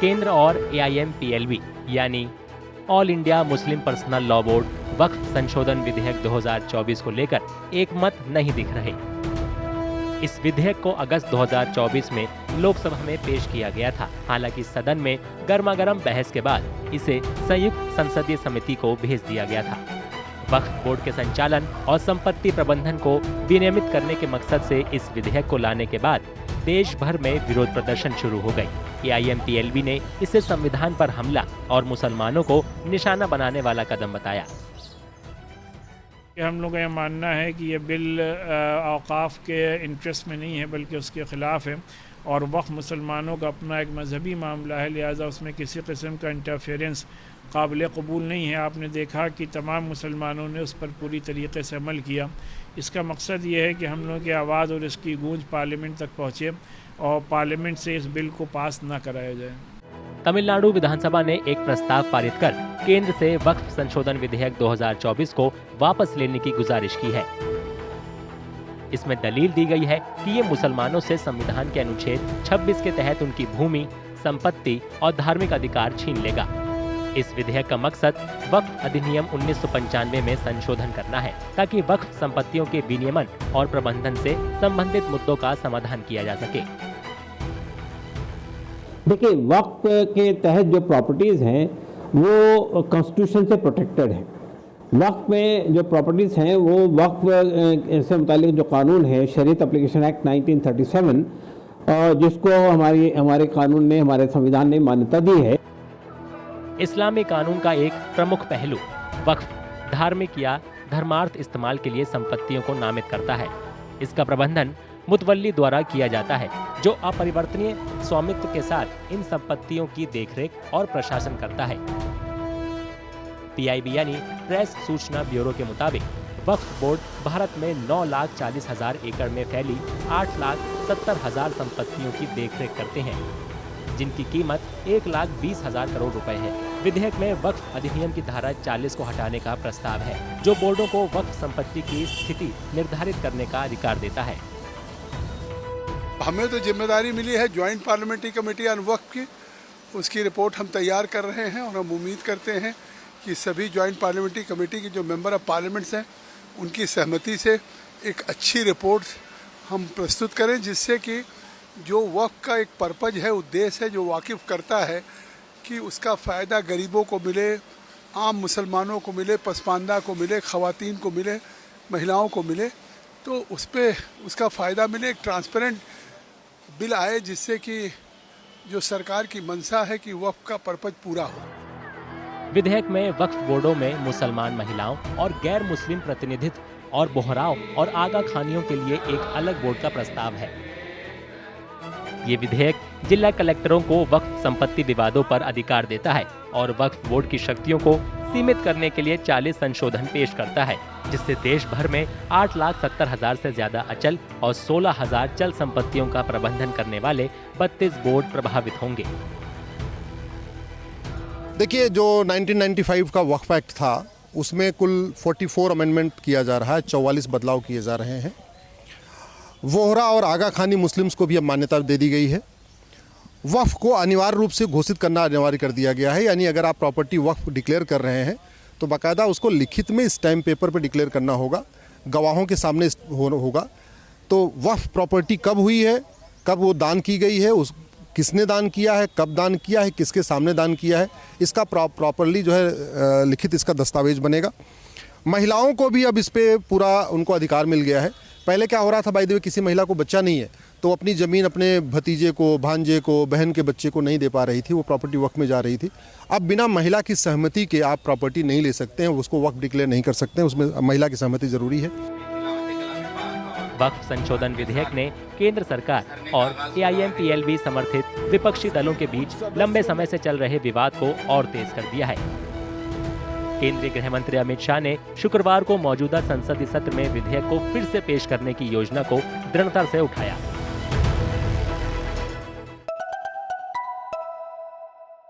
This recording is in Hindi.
केंद्र और AIMPLB यानी all India Muslim personal law board वक्फ संशोधन विधेयक 2024 को लेकर एक मत नहीं दिख रहे। इस विधेयक को अगस्त 2024 में लोकसभा में पेश किया गया था। हालांकि सदन में गर्मागर्म बहस के बाद इसे संयुक्त संसदीय समिति को भेज दिया गया था। वक्फ बोर्ड के संचालन और संपत्ति प्रबंधन को विनियमित करने के मकसद से इस विधेयक को लाने के बाद देश भर में विरोध प्रदर्शन शुरू हो गई। AIMPLB ने इसे संविधान पर हमला और मुसलमानों को निशाना बनाने वाला कदम बताया। हम लोग का यह मानना है कि ये बिल औकाफ के इंटरेस्ट में नहीं है बल्कि उसके ख़िलाफ़ है और वक्फ मुसलमानों का अपना एक मजहबी मामला है, लिहाजा उसमें किसी किस्म का इंटरफेरेंस काबिल कबूल नहीं है। आपने देखा कि तमाम मुसलमानों ने उस पर पूरी तरीके से अमल किया। इसका मकसद ये है कि हम लोगों की आवाज़ और इसकी गूंज पार्लियामेंट तक पहुँचे और पार्लियामेंट से इस बिल को पास ना कराया जाए। तमिलनाडु विधानसभा ने एक प्रस्ताव पारित कर केंद्र से वक्फ संशोधन विधेयक 2024 को वापस लेने की गुजारिश की है। इसमें दलील दी गई है कि ये मुसलमानों से संविधान के अनुच्छेद 26 के तहत उनकी भूमि, संपत्ति और धार्मिक अधिकार छीन लेगा। इस विधेयक का मकसद वक्फ अधिनियम 1995 में संशोधन करना है ताकि वक्फ संपत्तियों के विनियमन और प्रबंधन से संबंधित मुद्दों का समाधान किया जा सके। देखिए, वक्फ के तहत जो प्रॉपर्टीज हैं वो कॉन्स्टिट्यूशन से प्रोटेक्टेड है। वक्फ में जो प्रॉपर्टीज हैं वो वक्फ से मुतालिक जो कानून है शरीयत एप्लीकेशन एक्ट 1937 जिसको हमारे कानून ने, हमारे संविधान ने मान्यता दी है। इस्लामी कानून का एक प्रमुख पहलू वक्फ धार्मिक या धर्मार्थ इस्तेमाल के लिए संपत्तियों को नामित करता है। इसका प्रबंधन मुतवल्ली द्वारा किया जाता है जो अपरिवर्तनीय स्वामित्व के साथ इन संपत्तियों की देखरेख और प्रशासन करता है। PIB यानी प्रेस सूचना ब्यूरो के मुताबिक वक्फ बोर्ड भारत में 9,40,000 एकड़ में फैली 8,70,000 संपत्तियों की देखरेख करते हैं जिनकी कीमत 1,20,000 करोड़ रुपए है। विधेयक में वक्फ अधिनियम की धारा 40 को हटाने का प्रस्ताव है जो बोर्डों को वक्फ संपत्ति की स्थिति निर्धारित करने का अधिकार देता है। हमें तो जिम्मेदारी मिली है ज्वाइंट पार्लियामेंट्री कमेटी ऑन वक्फ की, उसकी रिपोर्ट हम तैयार कर रहे हैं और हम उम्मीद करते हैं कि सभी ज्वाइंट पार्लियामेंट्री कमेटी के जो मेंबर ऑफ पार्लियामेंट्स हैं उनकी सहमति से एक अच्छी रिपोर्ट हम प्रस्तुत करें जिससे कि जो वक्फ का एक पर्पज है, उद्देश्य है, जो वाकिफ़ करता है कि उसका फ़ायदा गरीबों को मिले, आम मुसलमानों को मिले, पसमानदा को मिले, ख़वातीन को मिले, महिलाओं को मिले, तो उस पर उसका फ़ायदा मिले। एक ट्रांसपेरेंट बिल आए जिससे कि जो सरकार की मंशा है कि वक्फ का पर्पज पूरा हो। विधेयक में वक्फ बोर्डों में मुसलमान महिलाओं और गैर मुस्लिम प्रतिनिधित्व और बोहराव और आगा खानियों के लिए एक अलग बोर्ड का प्रस्ताव है। ये विधेयक जिला कलेक्टरों को वक्फ संपत्ति विवादों पर अधिकार देता है और वक्फ बोर्ड की शक्तियों को सीमित करने के लिए 40 संशोधन पेश करता है जिससे देश भर में 8,70,000 से ज्यादा अचल और 16,000 चल संपत्तियों का प्रबंधन करने वाले 32 बोर्ड प्रभावित होंगे। देखिए, जो 1995 का वक्फ एक्ट था उसमें कुल 44 अमेंडमेंट किया जा रहा है, 44 बदलाव किए जा रहे हैं। वोहरा और आगा खानी मुस्लिम्स को भी अब मान्यता दे दी गई है। वक्फ को अनिवार्य रूप से घोषित करना अनिवार्य कर दिया गया है, यानी अगर आप प्रॉपर्टी वक्फ डिक्लेयर कर रहे हैं तो बाकायदा उसको लिखित में स्टैम्प पेपर पर डिक्लेयर करना होगा, गवाहों के सामने होगा। तो वक्फ प्रॉपर्टी कब हुई है, कब वो दान की गई है, किसने दान किया है, कब दान किया है, किसके सामने दान किया है, इसका प्रॉपरली जो है लिखित इसका दस्तावेज बनेगा। महिलाओं को भी अब इस पर पूरा उनको अधिकार मिल गया है। पहले क्या हो रहा था, बाय द वे, किसी महिला को बच्चा नहीं है तो अपनी ज़मीन अपने भतीजे को, भांजे को, बहन के बच्चे को नहीं दे पा रही थी, वो प्रॉपर्टी वक्फ में जा रही थी। अब बिना महिला की सहमति के आप प्रॉपर्टी नहीं ले सकते हैं, उसको वक्फ डिक्लेयर नहीं कर सकते हैं, उसमें महिला की सहमति ज़रूरी है। वक्फ संशोधन विधेयक ने केंद्र सरकार और AIMPLB समर्थित विपक्षी दलों के बीच लंबे समय से चल रहे विवाद को और तेज कर दिया है। केंद्रीय गृह मंत्री अमित शाह ने शुक्रवार को मौजूदा संसदीय सत्र में विधेयक को फिर से पेश करने की योजना को दृढ़ता से उठाया।